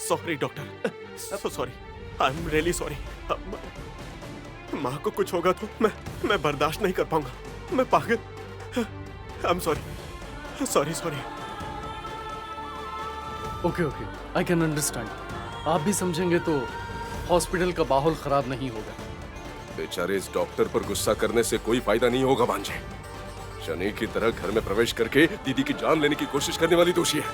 Sorry doctor, so sorry, I am really sorry. माँ को कुछ होगा तो मैं बर्दाश्त नहीं कर पाऊंगा, मैं पागल। I am sorry, sorry sorry. Okay okay, I can understand. आप भी समझेंगे तो हॉस्पिटल का माहौल खराब नहीं होगा। बेचारे इस डॉक्टर पर गुस्सा करने से कोई फायदा नहीं होगा भांजे। शनि की तरह घर में प्रवेश करके दीदी की जान लेने की कोशिश करने वाली दोषी है।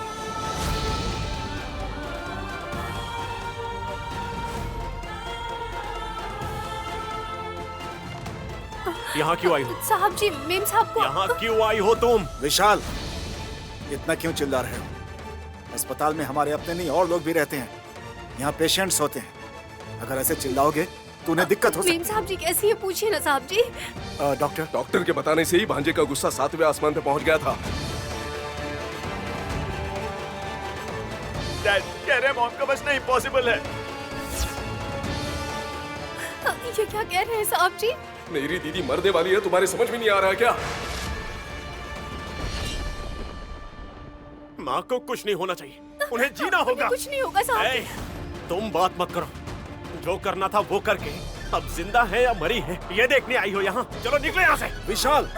यहाँ क्यों आई हो? साहब जी, मेम साहब को यहाँ क्यों आई हो तुम? विशाल, इतना क्यों चिल्ला रहे हो? अस्पताल में हमारे अपने नहीं और लोग भी रहते हैं। यहाँ पेशेंट्स होते हैं। अगर ऐसे चिल्लाओगे तो उन्हें दिक्कत हो सकती है। मेम साहब जी कैसी है पूछिए ना साहब जी। डॉक्टर के बताने से ही भांजे का गुस्सा 7वें आसमान पे पहुंच गया था। डैड कह रहे हैं मॉम का बचना इम्पॉसिबल है। ये क्या कह रहे हैं साहब जी? मेरी दीदी मरने वाली है, तुम्हारे समझ में नहीं आ रहा है क्या? माँ को कुछ नहीं होना चाहिए, उन्हें जीना होगा। कुछ नहीं होगा साहब जी। तुम बात मत करो, जो करना था वो करके अब जिंदा है या मरी है ये देखने आई हो यहाँ। चलो निकलो यहाँ से। विशाल,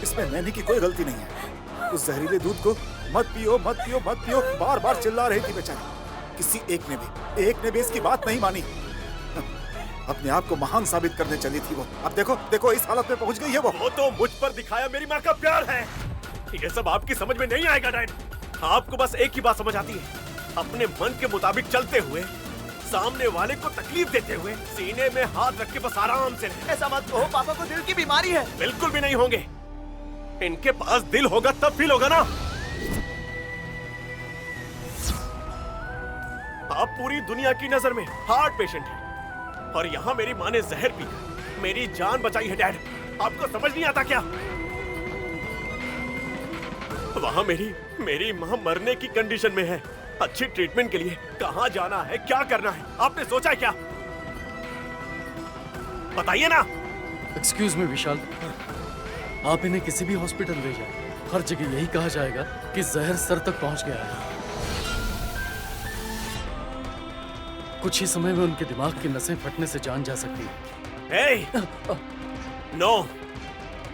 इसमें नैनी की कोई गलती नहीं है। उस जहरीले दूध को मत पियो मत पियो मत पियो बार बार चिल्ला रही थी बेचारी। किसी एक ने भी इसकी बात नहीं मानी। अपने आप को महान साबित करने चली थी वो। अब देखो देखो इस हालत में पहुंच गई है वो तो मुझ पर दिखाया मेरी माँ का प्यार है। ये सब आपकी समझ में नहीं आएगा डैड। आपको बस एक ही बात समझ आती है, अपने मन के मुताबिक चलते हुए, सामने वाले को तकलीफ देते हुए, सीने में हाथ रख के बस आराम से। ऐसा मत कहो, पापा को दिल की बीमारी है। बिल्कुल भी नहीं होंगे। इनके पास दिल होगा तब फील होगा ना। आप पूरी दुनिया की नजर में हार्ट पेशेंट हैं और यहाँ मेरी माँ ने जहर पी मेरी जान बचाई है डैड। आपको समझ नहीं आता क्या? वहाँ मेरी माँ मरने की कंडीशन में है। अच्छी ट्रीटमेंट के लिए कहाँ जाना है, क्या करना है, आपने सोचा है क्या? बताइए ना। एक्सक्यूज मी विशाल, आप इन्हें किसी भी हॉस्पिटल ले जाए, हर जगह यही कहा जाएगा कि जहर सर तक पहुंच गया है। कुछ ही समय में उनके दिमाग की नसें फटने से जान जा सकती है। नो,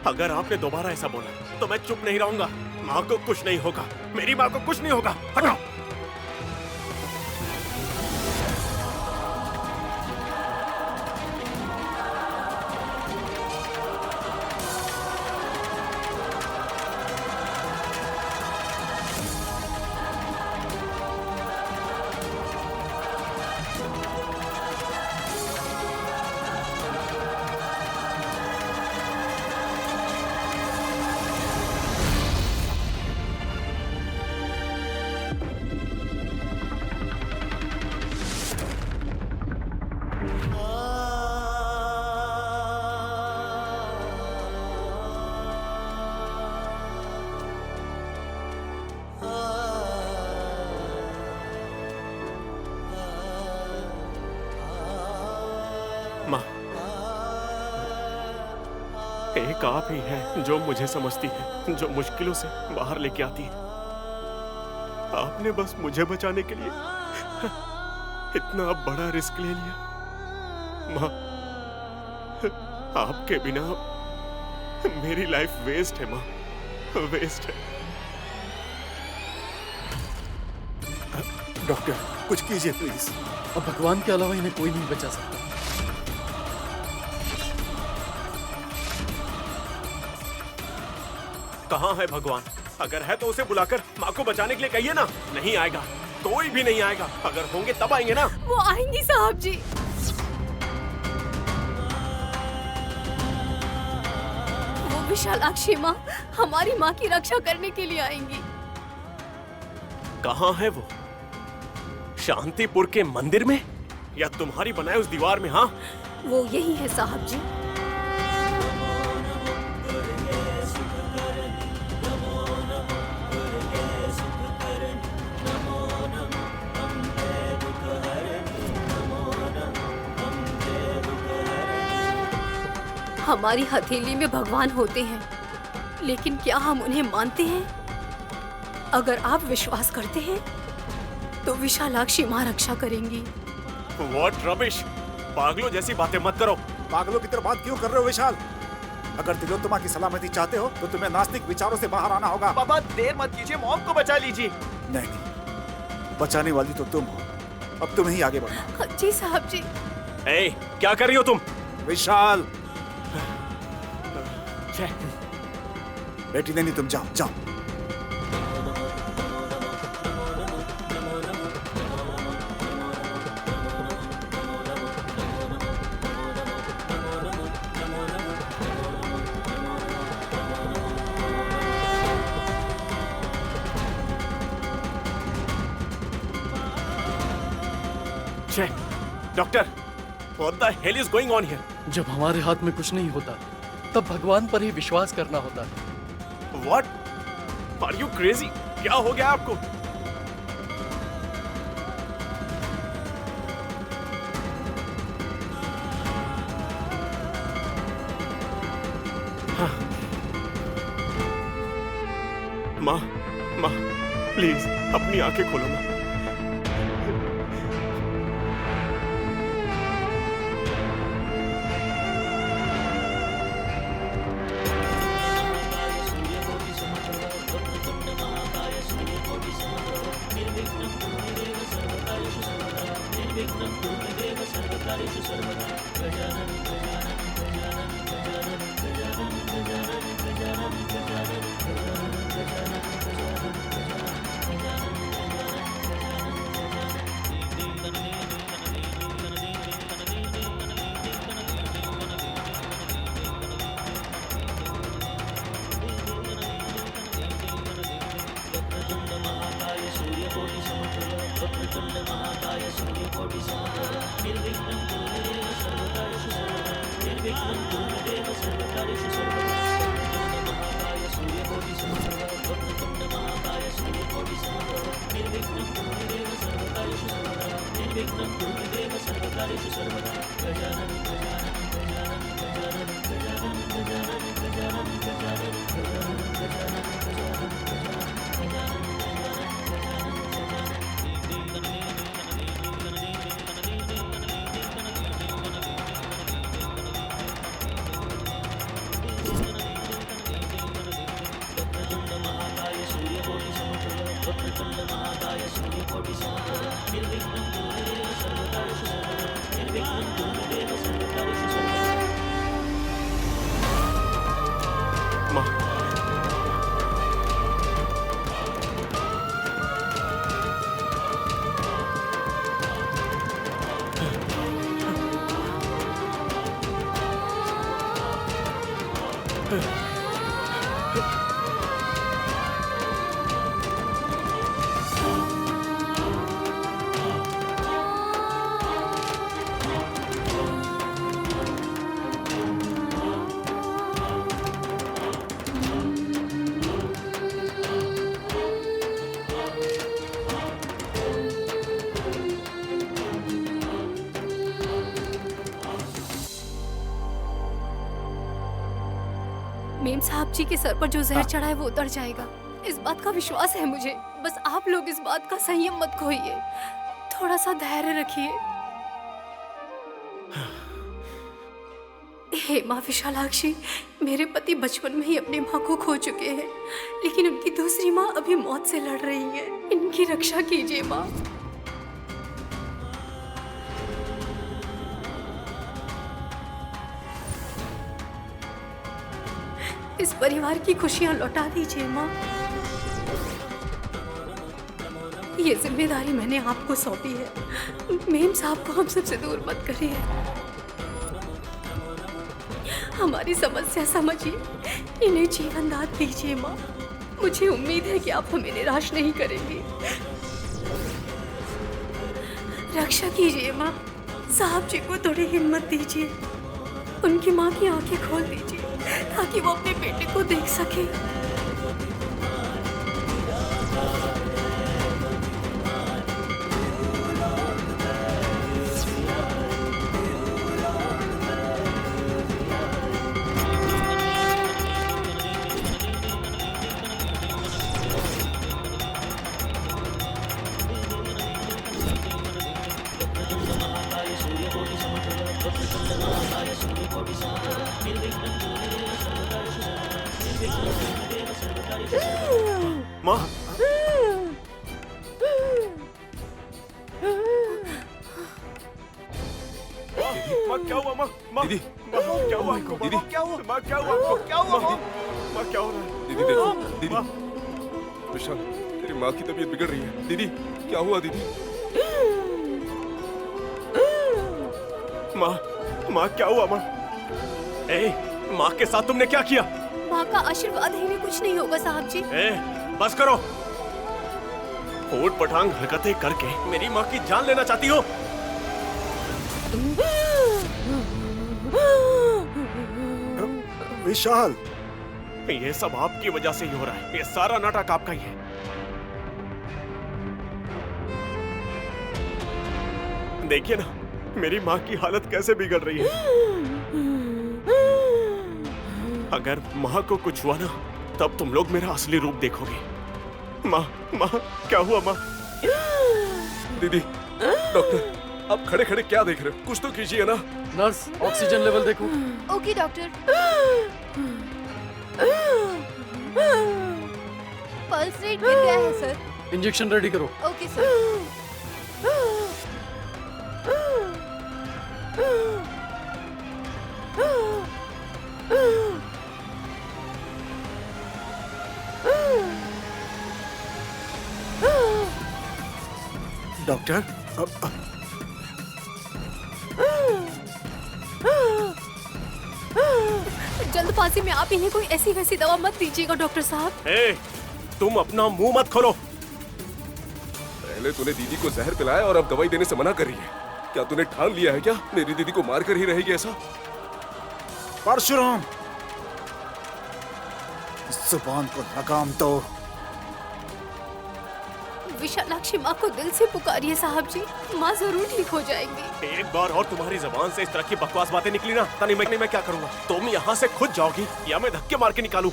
अगर आपने दोबारा ऐसा बोला तो मैं चुप नहीं रहूंगा। माँ को कुछ नहीं होगा, मेरी माँ को कुछ नहीं होगा। हटाओ। एक आप ही हैं जो मुझे समझती है, जो मुश्किलों से बाहर लेके आती है। आपने बस मुझे बचाने के लिए इतना बड़ा रिस्क ले लिया। माँ, आपके बिना मेरी लाइफ वेस्ट है माँ, वेस्ट है। डॉक्टर कुछ कीजिए प्लीज। अब भगवान के अलावा इन्हें कोई नहीं बचा सकता। कहाँ है भगवान? अगर है तो उसे बुलाकर माँ को बचाने के लिए कहिए ना। नहीं आएगा, कोई भी नहीं आएगा। अगर होंगे तब आएंगे ना। वो आएंगी साहब जी। वो विशालाक्षी माँ हमारी माँ की रक्षा करने के लिए आएंगी। कहाँ है वो? शांतिपुर के मंदिर में या तुम्हारी बनाए उस दीवार में? हाँ, वो यही है साहब जी। हमारी हथेली में भगवान होते हैं लेकिन क्या हम उन्हें मानते हैं? अगर आप विश्वास करते हैं तो विशालाक्षी माँ रक्षा करेंगी। What rubbish! पागलों जैसी बातें मत करो। पागलों की तरह बात क्यों कर रहे हो विशाल? अगर तिलोत्तमा की सलामती चाहते हो तो तुम्हें नास्तिक विचारों से बाहर आना होगा। पापा देर मत कीजिए, मॉम को बचा लीजिए। नहीं, बचाने वाली तो तुम हो। अब तुम ही आगे बढ़ो। जी साहब जी। ए, क्या कर रही हो तुम? विशाल, छे, बेटी नहीं, तुम जाओ जाओ। छे, doctor, what the hell is going on here? जब हमारे हाथ में कुछ नहीं होता तब भगवान पर ही विश्वास करना होता है। What? Are you crazy? क्या हो गया आपको? हाँ। माँ, माँ, प्लीज अपनी आंखें खोलो माँ। मेम साहब जी के सर पर जो जहर चढ़ा है वो उतर जाएगा, इस बात का विश्वास है मुझे। बस आप लोग इस बात का संयम मत खोइए, थोड़ा सा धैर्य रखिए। हे माँ विशालाक्षी, मेरे पति बचपन में ही अपनी माँ को खो चुके हैं, लेकिन उनकी दूसरी माँ अभी मौत से लड़ रही है। इनकी रक्षा कीजिए माँ। इस परिवार की खुशियां लौटा दीजिए माँ। ये जिम्मेदारी मैंने आपको सौंपी है। मेम साहब को हम सबसे दूर मत करिए। हमारी समस्या समझिए, इन्हें जीवन दान दीजिए माँ। मुझे उम्मीद है कि आप हमें निराश नहीं करेंगी। रक्षा कीजिए माँ। साहब जी को थोड़ी हिम्मत दीजिए, उनकी माँ की आंखें खोल दीजिए ताकि वो अपने बेटे को देख सके। माँ माँ क्या हुआ माँ? माँ दीदी। माँ क्या हुआ आपको? दीदी। क्या हुआ? माँ क्या हुआ आपको? क्या हुआ माँ माँ क्या हो रहा है? दीदी देखो दीदी। माँ विशाल, तेरी माँ की तबीयत बिगड़ रही है। दीदी क्या हुआ दीदी? माँ माँ क्या हुआ माँ? ए माँ के साथ तुमने क्या किया? माँ का आशीर्वाद है, कुछ नहीं होगा साहब जी। ए बस करो। ऊट पटांग हरकतें करके मेरी माँ की जान लेना चाहती हो? विशाल, ये सब आपकी वजह से ही हो रहा है। ये सारा नाटक आपका ही है। देखिए ना मेरी माँ की हालत कैसे बिगड़ रही है। अगर माँ को कुछ हुआ ना तब तुम लोग मेरा असली रूप देखोगे। माँ माँ क्या हुआ माँ? दीदी, डॉक्टर आप खड़े खड़े क्या देख रहे हो? कुछ तो कीजिए ना। नर्स, ऑक्सीजन लेवल देखो। Okay doctor. पल्स रेट गिर गया है सर। इंजेक्शन रेडी करो। Okay sir. डॉक्टर, जल्दबाजी में आप इन्हें कोई ऐसी वैसी दवा मत दीजिएगा डॉक्टर साहब। ए, तुम अपना मुंह मत खोलो। पहले तूने दीदी को जहर पिलाया और अब दवाई देने से मना कर रही है। क्या तूने ठान लिया है क्या मेरी दीदी को मार कर ही रहेगी ऐसा? परशुराम, इस जुबान को लगाम दो। विशालाक्षी माँ को दिल से पुकारिए साहब जी, माँ जरूर ठीक हो जाएंगी। एक बार और तुम्हारी जबान से इस तरह की बकवास बातें निकली ना तनी मैं क्या करूंगा? तुम यहाँ से खुद जाओगी या मैं धक्के मार के निकालूं?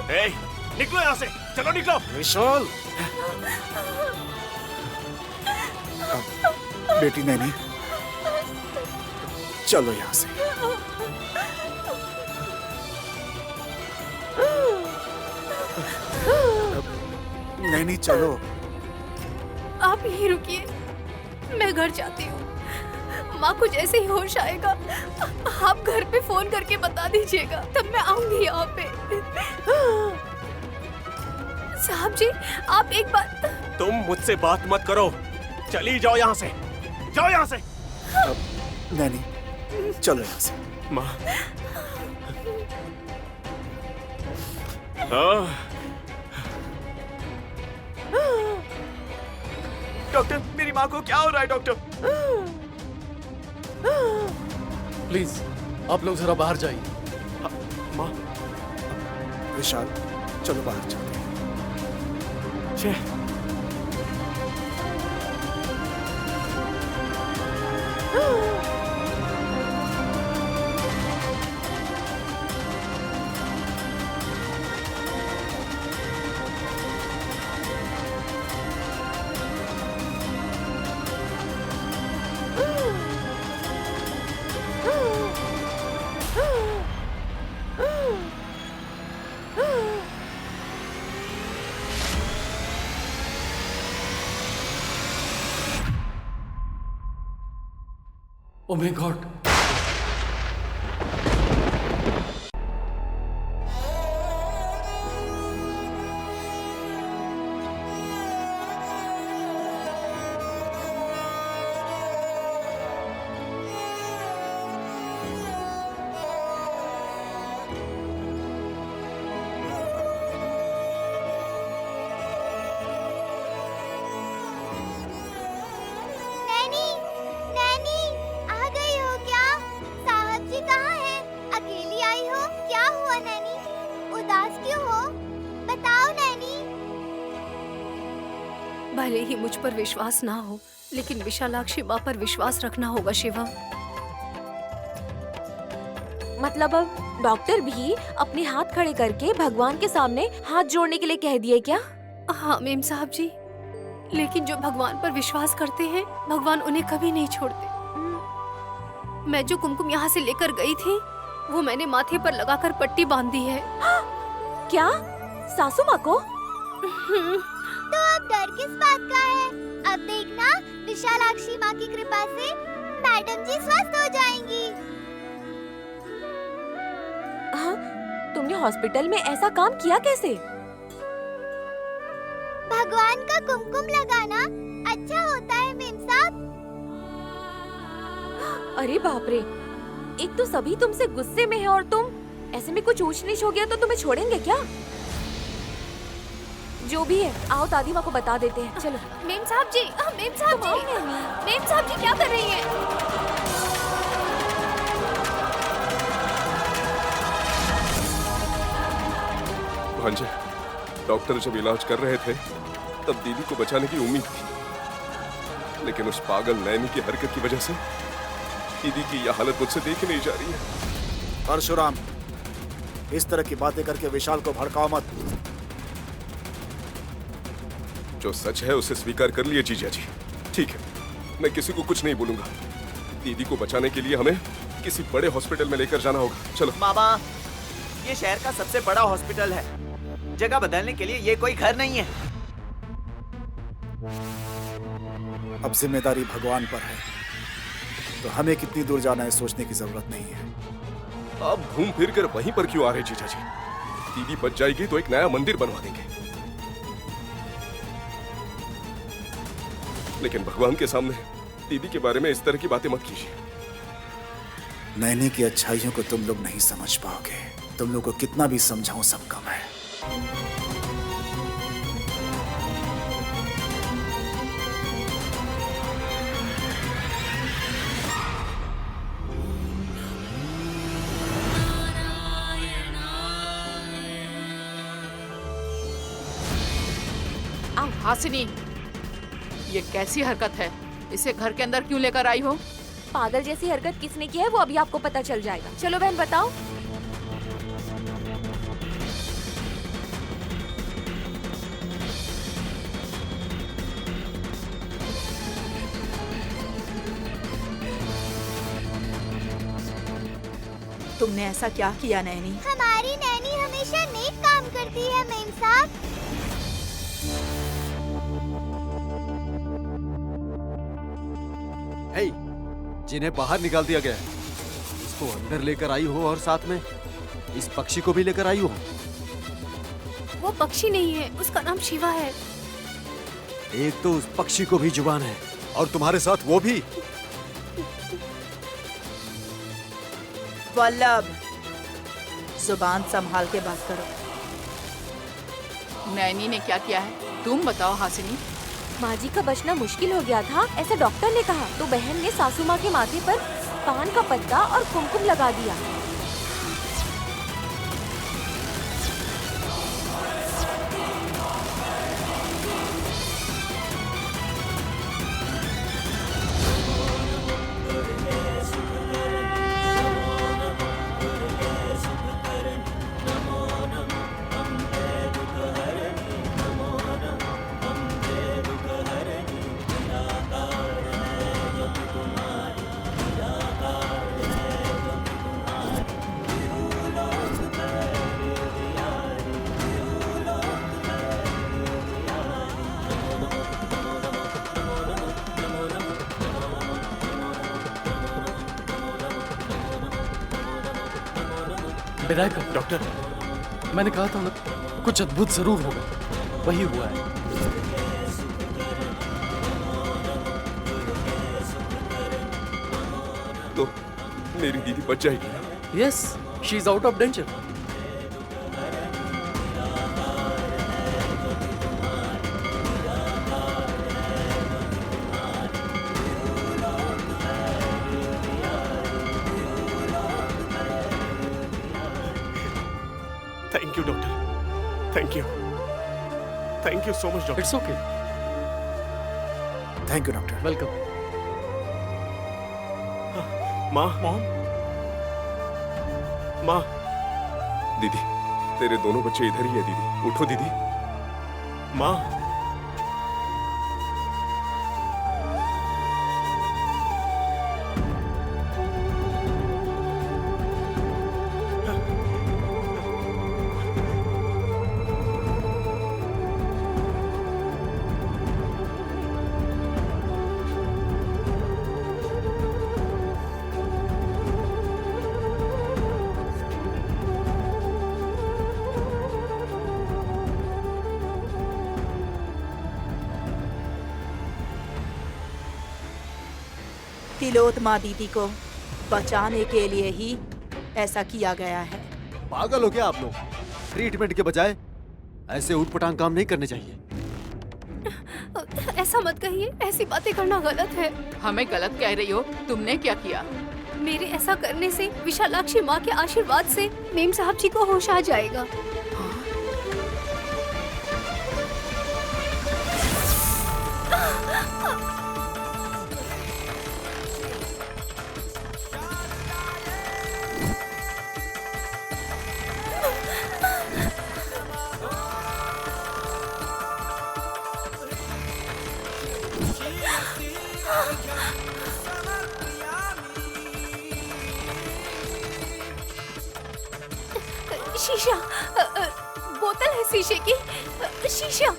ए, निकलो यहाँ से, चलो निकलो। विशाल, बेटी नैनी, चलो यहाँ से। नैनी चलो। आप यहीं रुकिए, मैं घर जाती हूँ। माँ को जैसे ही होश आएगा आप घर पे फोन करके बता दीजिएगा, तब मैं आऊंगी यहाँ पे। साहब जी आप एक बात। तुम मुझसे बात मत करो, चली जाओ यहाँ से, जाओ यहाँ से। नैनी चलो यहाँ से। माँ डॉक्टर मेरी माँ को क्या हो रहा है डॉक्टर? प्लीज आप लोग जरा बाहर जाइए। माँ विशाल चलो बाहर चलते हैं। छे Oh my God! Naini, Naini, आ गई हो क्या? साहब जी कहाँ हैं? अकेली आई हो? क्या हुआ नैनी? उदास क्यों हो? बताओ नैनी। भले ही मुझ पर विश्वास ना हो, लेकिन विशालाक्षी माँ पर विश्वास रखना होगा शिवा। मतलब अब डॉक्टर भी अपने हाथ खड़े करके भगवान के सामने हाथ जोड़ने के लिए कह दिए क्या? हाँ मेम साहब जी, लेकिन जो भगवान पर विश्वास करते हैं भगवान उन्हें कभी नहीं छोड़ते। मैं जो कुमकुम यहाँ से लेकर गई थी वो मैंने माथे पर लगाकर पट्टी बांध दी है। क्या सासू माँ को? तो अब डर किस बात का है? अब देखना विशालाक्षी माँ की कृपा से मैडम जी स्वस्थ हो जाएंगी। हाँ, तुमने हॉस्पिटल में ऐसा काम किया कैसे? भगवान का कुमकुम लगाना अच्छा होता है मेम साहब। अरे बाप रे, एक तो सभी तुमसे गुस्से में है और तुम ऐसे में कुछ ऊंच नीच हो गया तो तुम्हें छोड़ेंगे क्या? जो भी है, आओ दादी माँ को बता देते हैं। चलो। मेम साहब जी, मेम साहब जी, मेम साहब जी क्या कर रही हैं? भांजे, डॉक्टर जब इलाज कर रहे थे तब दीदी को बचाने की उम्मीद थी, लेकिन उस पागल नैनी की हरकत की वजह से दीदी की यह हालत मुझसे देखी नहीं जा रही है। परशुराम, इस तरह की बातें करके विशाल को भड़काओ मत। जो सच है उसे स्वीकार कर लिए जीजा जी। ठीक है, मैं किसी को कुछ नहीं बोलूंगा। दीदी को बचाने के लिए हमें किसी बड़े हॉस्पिटल में लेकर जाना होगा। चलो। मामा, ये शहर का सबसे बड़ा हॉस्पिटल है। जगह बदलने के लिए ये कोई घर नहीं है। अब जिम्मेदारी भगवान पर है, तो हमें कितनी दूर जाना है सोचने की जरूरत नहीं है। आप घूम फिर कर वहीं पर क्यों आ रहे जीजा जी? दीदी बच जाएगी तो एक नया मंदिर बनवा देंगे, लेकिन भगवान के सामने दीदी के बारे में इस तरह की बातें मत कीजिए। नैनी की अच्छाइयों को तुम लोग नहीं समझ पाओगे। तुम लोग को कितना भी समझाऊं सब कम है। हासिनी, ये कैसी हरकत है? इसे घर के अंदर क्यों लेकर आई हो? पागल जैसी हरकत किसने की है वो अभी आपको पता चल जाएगा। चलो बहन बताओ। तुमने ऐसा क्या किया नैनी? हमारी नैनी हमेशा नेक काम करती है मेम साहब। हे, जिन्हें बाहर निकाल दिया गया है, इसको अंदर लेकर आई हो और साथ में इस पक्षी को भी लेकर आई हो। वो पक्षी नहीं है, उसका नाम शिवा है। एक तो उस पक्षी को भी जुबान है और तुम्हारे साथ वो भी। वल्लभ, जुबान संभाल के बात करो। नैनी ने क्या किया है तुम बताओ हासिनी। माँ जी का बचना मुश्किल हो गया था, ऐसा डॉक्टर ने कहा, तो बहन ने सासू माँ के माथे पर पान का पत्ता और कुमकुम लगा दिया। विनायक डॉक्टर, मैंने कहा था ना, कुछ अद्भुत जरूर होगा। वही हुआ है। तो मेरी दीदी बच जाएगी ना? Yes, she is out of danger. Thank you doctor, thank you, thank you so much doctor. It's okay. Thank you doctor. Welcome. माँ, माँ, दीदी, तेरे दोनों बच्चे इधर ही है। दीदी उठो। दीदी, माँ, तिलोत्तमा दीदी को बचाने के लिए ही ऐसा किया गया है। पागल हो क्या आप लोग? ट्रीटमेंट के बजाय ऐसे उटपटांग काम नहीं करने चाहिए। ऐसा मत कहिए, ऐसी बातें करना गलत है। हमें गलत कह रही हो? तुमने क्या किया? मेरे ऐसा करने से विशालाक्षी माँ के आशीर्वाद से मेम साहब जी को होश आ जाएगा। शीशा, बोतल है शीशे की। शीशा।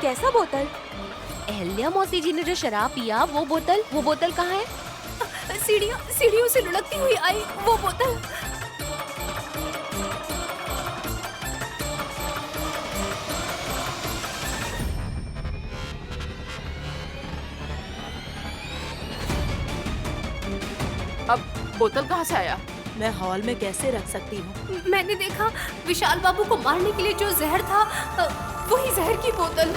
कैसा बोतल? अहल्या मौसी जी ने जो शराब पिया वो बोतल कहाँ है? सीढ़ियों से लुढ़कती हुई आई वो बोतल। अब बोतल कहाँ से आया? मैं हॉल में कैसे रख सकती हूँ? मैंने देखा विशाल बाबू को मारने के लिए जो जहर था, वही जहर की बोतल।